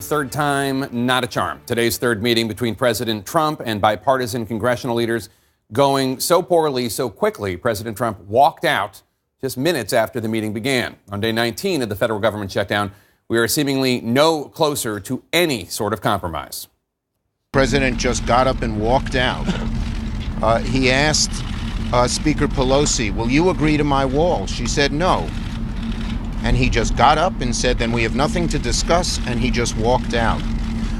Third time, not a charm. Today's third meeting between President Trump and bipartisan congressional leaders going so poorly so quickly, President Trump walked out just minutes after the meeting began. On day 19 of the federal government shutdown, we are seemingly no closer to any sort of compromise. President just got up and walked out. He asked Speaker Pelosi, will you agree to my wall? She said no. And he just got up and said, then we have nothing to discuss, and he just walked out.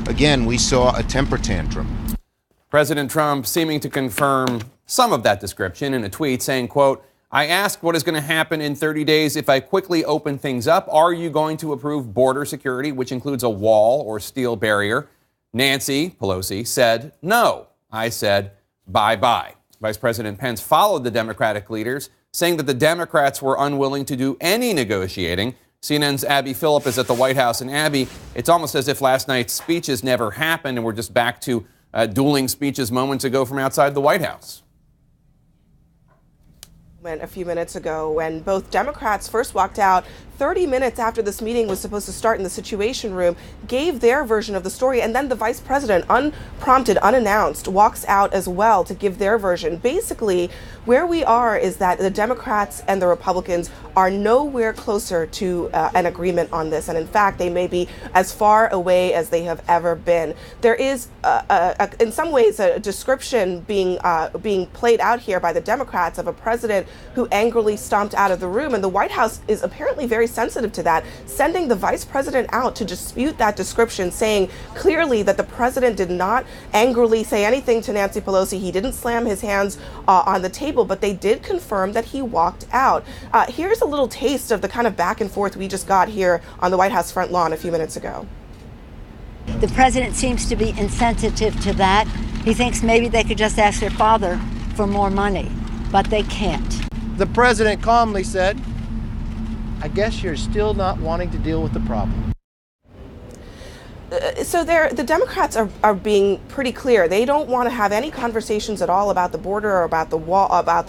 Again, we saw a temper tantrum. President Trump seeming to confirm some of that description in a tweet saying, quote, I asked what is going to happen in 30 days if I quickly open things up. Are you going to approve border security, which includes a wall or steel barrier? Nancy Pelosi said no. I said bye-bye. Vice President Pence followed the Democratic leaders, saying that the Democrats were unwilling to do any negotiating. CNN's Abby Phillip is at the White House. And Abby, it's almost as if last night's speeches never happened and we're just back to dueling speeches moments ago from outside the White House. A few minutes ago when both Democrats first walked out 30 minutes after this meeting was supposed to start in the Situation Room, gave their version of the story, and then the vice president, unprompted, unannounced, walks out as well to give their version. Basically, where we are is that the Democrats and the Republicans are nowhere closer to an agreement on this, and in fact, they may be as far away as they have ever been. There is, in some ways, a description being played out here by the Democrats of a president who angrily stomped out of the room, and the White House is apparently very sensitive to that, sending the vice president out to dispute that description, saying clearly that the president did not angrily say anything to Nancy Pelosi. He didn't slam his hands on the table, but they did confirm that he walked out. Here's a little taste of the kind of back and forth we just got here on the White House front lawn a few minutes ago. The president seems to be insensitive to that. He thinks maybe they could just ask their father for more money, but they can't. The president calmly said, I guess you're still not wanting to deal with the problem. So the Democrats are being pretty clear. They don't want to have any conversations at all about the border or about the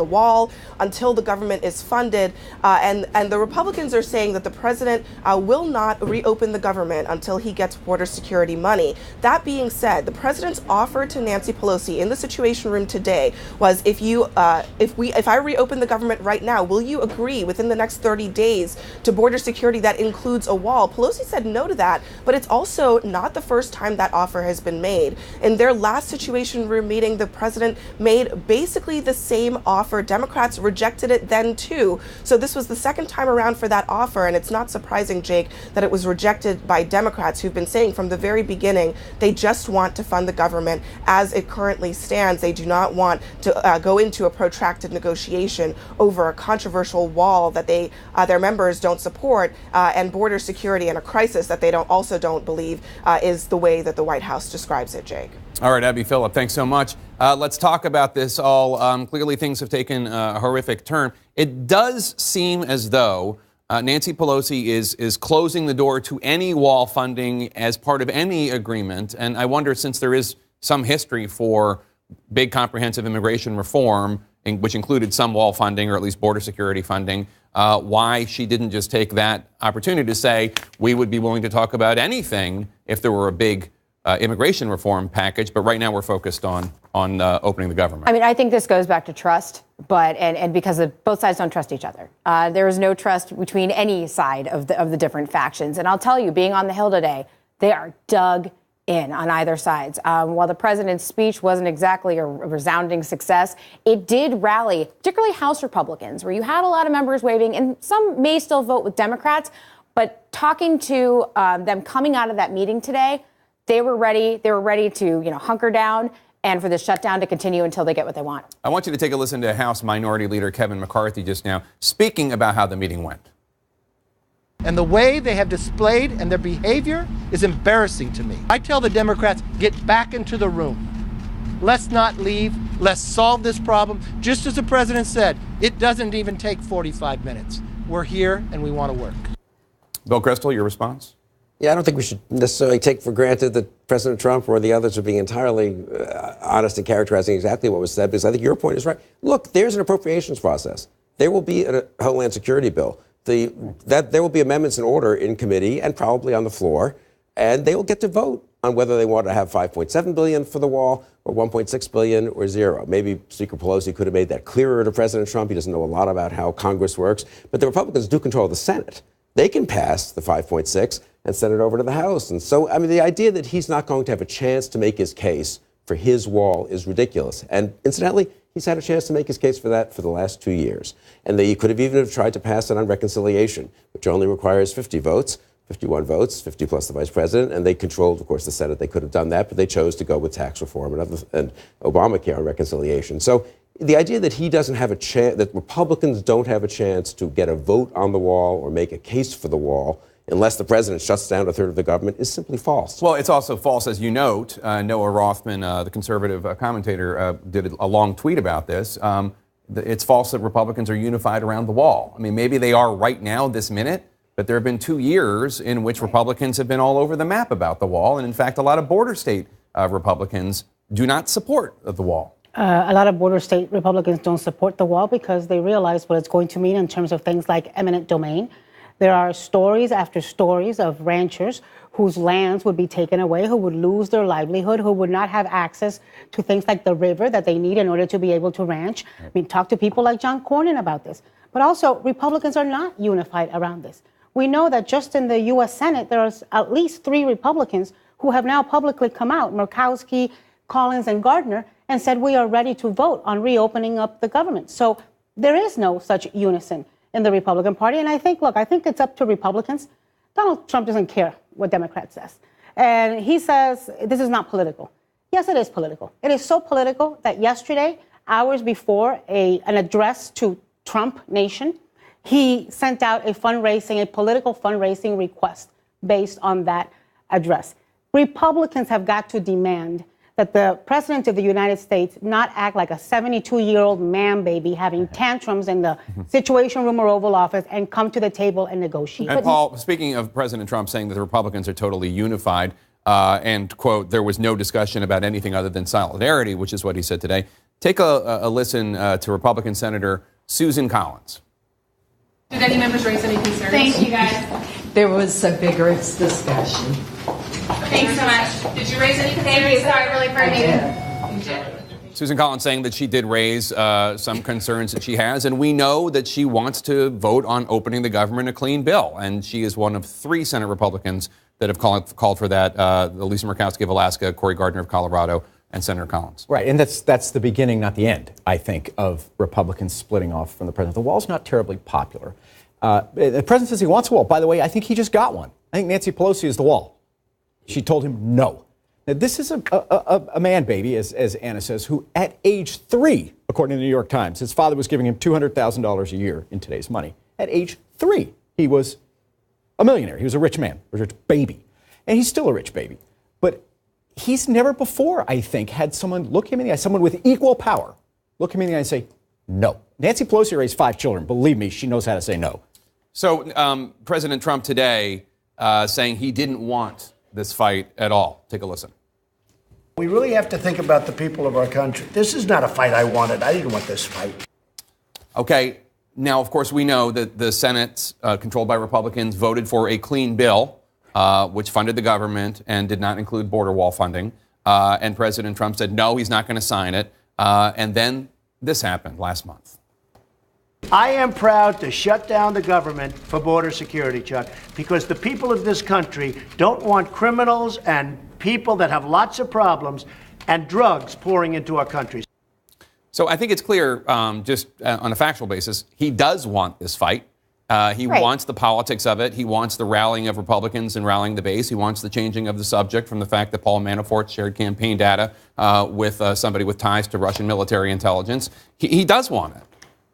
wall until the government is funded. And the Republicans are saying that the president will not reopen the government until he gets border security money. That being said, the president's offer to Nancy Pelosi in the Situation Room today was, if I reopen the government right now, will you agree within the next 30 days to border security that includes a wall? Pelosi said no to that, but it's also not the first time that offer has been made. In their last Situation Room meeting, the president made basically the same offer. Democrats rejected it then too. So this was the second time around for that offer, and it's not surprising, Jake, that it was rejected by Democrats who've been saying from the very beginning they just want to fund the government as it currently stands. They do not want to go into a protracted negotiation over a controversial wall that their members don't support and border security and a crisis that they also don't believe is the way that the White House describes it, Jake. All right, Abby Phillip, thanks so much. Let's talk about this all. Clearly, things have taken a horrific turn. It does seem as though Nancy Pelosi is closing the door to any wall funding as part of any agreement. And I wonder, since there is some history for big comprehensive immigration reform, which included some wall funding or at least border security funding, why she didn't just take that opportunity to say we would be willing to talk about anything if there were a big immigration reform package. But right now we're focused on opening the government. I mean, I think this goes back to trust, but and because both sides don't trust each other. There is no trust between any side of the different factions. And I'll tell you, being on the Hill today, they are dug in on either sides. While the president's speech wasn't exactly a resounding success, it did rally, particularly House Republicans, where you had a lot of members waving, and some may still vote with Democrats. But talking to them coming out of that meeting today, they were ready. They were ready to, hunker down and for the shutdown to continue until they get what they want. I want you to take a listen to House Minority Leader Kevin McCarthy just now speaking about how the meeting went. And the way they have displayed and their behavior is embarrassing to me. I tell the Democrats, get back into the room. Let's not leave. Let's solve this problem. Just as the president said, it doesn't even take 45 minutes. We're here and we want to work. Bill Kristol, your response? Yeah, I don't think we should necessarily take for granted that President Trump or the others are being entirely honest in characterizing exactly what was said, because I think your point is right. Look, there's an appropriations process. There will be a Homeland Security bill. There will be amendments in order in committee and probably on the floor. and they will get to vote on whether they want to have $5.7 billion for the wall or $1.6 billion or zero. Maybe Speaker Pelosi could have made that clearer to President Trump. He doesn't know a lot about how Congress works. But the Republicans do control the Senate. They can pass the 5.6 and send it over to the House. And so, I mean, the idea that he's not going to have a chance to make his case for his wall is ridiculous. And incidentally, he's had a chance to make his case for that for the last 2 years. And they could have even have tried to pass it on reconciliation, which only requires 50 votes. 51 votes, 50 plus the vice president, and they controlled, of course, the Senate. They could have done that, but they chose to go with tax reform and Obamacare and reconciliation. So the idea that he doesn't have a chance, that Republicans don't have a chance to get a vote on the wall or make a case for the wall unless the president shuts down a third of the government is simply false. Well, it's also false, as you note. Noah Rothman, the conservative commentator, did a long tweet about this. It's false that Republicans are unified around the wall. I mean, maybe they are right now, this minute, but there have been 2 years in which Republicans have been all over the map about the wall. And in fact, a lot of border state Republicans do not support the wall. A lot of border state Republicans don't support the wall because they realize what it's going to mean in terms of things like eminent domain. There are stories after stories of ranchers whose lands would be taken away, who would lose their livelihood, who would not have access to things like the river that they need in order to be able to ranch. I mean, talk to people like John Cornyn about this. But also, Republicans are not unified around this. We know that just in the U.S. Senate, there are at least 3 Republicans who have now publicly come out, Murkowski, Collins, and Gardner, and said we are ready to vote on reopening up the government. So there is no such unison in the Republican Party. And I think it's up to Republicans. Donald Trump doesn't care what Democrats says. And he says this is not political. Yes, it is political. It is so political that yesterday, hours before an address to Trump Nation, he sent out a political fundraising request based on that address. Republicans have got to demand that the president of the United States not act like a 72-year-old man baby having tantrums in the Situation Room or Oval Office and come to the table and negotiate. And Paul, speaking of President Trump saying that the Republicans are totally unified and, quote, there was no discussion about anything other than solidarity, which is what he said today. Take a listen to Republican Senator Susan Collins. Did any members raise any concerns? Thank you, guys. There was a vigorous discussion. Thanks so much. Did you raise any concerns? Thank you. Sorry, really for You did. Susan Collins saying that she did raise some concerns that she has, and we know that she wants to vote on opening the government a clean bill, and she is one of 3 Senate Republicans that have called for that, Lisa Murkowski of Alaska, Cory Gardner of Colorado, and Senator Collins. Right, and that's the beginning, not the end, I think, of Republicans splitting off from the president. The wall's not terribly popular. The president says he wants a wall. By the way, I think he just got one. I think Nancy Pelosi is the wall. She told him no. Now, this is a man baby, as Anna says, who at age 3, according to the New York Times, his father was giving him $200,000 a year in today's money. At age 3, he was a millionaire. He was a rich man, a rich baby. And he's still a rich baby. But he's never before, I think, had someone look him in the eye, someone with equal power, look him in the eye and say, no. Nancy Pelosi raised 5 children. Believe me, she knows how to say no. So President Trump today saying he didn't want this fight at all. Take a listen. We really have to think about the people of our country. This is not a fight I wanted. I didn't want this fight. Okay. Now, of course, we know that the Senate, controlled by Republicans, voted for a clean bill, which funded the government and did not include border wall funding. And President Trump said, no, he's not going to sign it. And then this happened last month. I am proud to shut down the government for border security, Chuck, because the people of this country don't want criminals and people that have lots of problems and drugs pouring into our country. So I think it's clear, just on a factual basis, he does want this fight. He wants the politics of it. He wants the rallying of Republicans and rallying the base. He wants the changing of the subject from the fact that Paul Manafort shared campaign data with somebody with ties to Russian military intelligence. He does want it.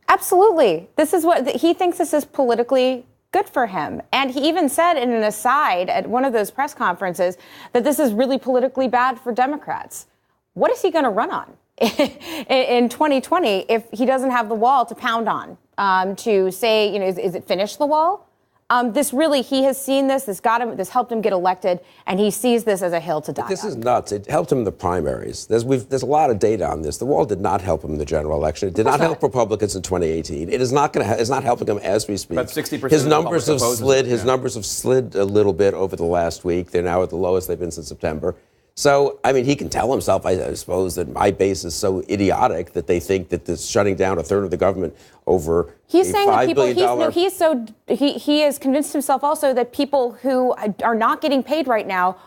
Absolutely. This is what he thinks this is politically good for him. And he even said in an aside at one of those press conferences that this is really politically bad for Democrats. What is he going to run on in 2020 if he doesn't have the wall to pound on, to say, is it finish the wall? This really, he has seen this. This helped him get elected, and he sees this as a hill to die on. This is nuts. It helped him in the primaries. There's a lot of data on this. The wall did not help him in the general election. It did not help Republicans in 2018. It is not going to. It's not helping him as we speak. About 60% His of numbers have Republicans slid. oppose it, His yeah. numbers have slid a little bit over the last week. They're now at the lowest they've been since September. So, I mean, he can tell himself, I suppose, that my base is so idiotic that they think that this shutting down a third of the government over He's a saying that $5 billion he has convinced himself also that people who are not getting paid right now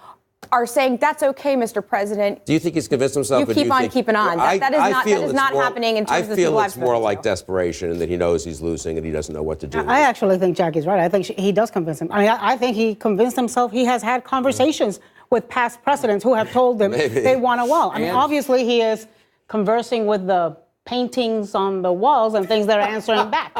are saying that's okay, Mr. President. Do you think he's convinced himself? You keep on keeping on. That is not happening in terms of I feel it's more like desperation and that he knows he's losing and he doesn't know what to do. I actually think Jackie's right. I think he does convince him. I mean, I think he convinced himself. He has had conversations with past presidents who have told him they want a wall. I mean, obviously he is conversing with the paintings on the walls and things that are answering back.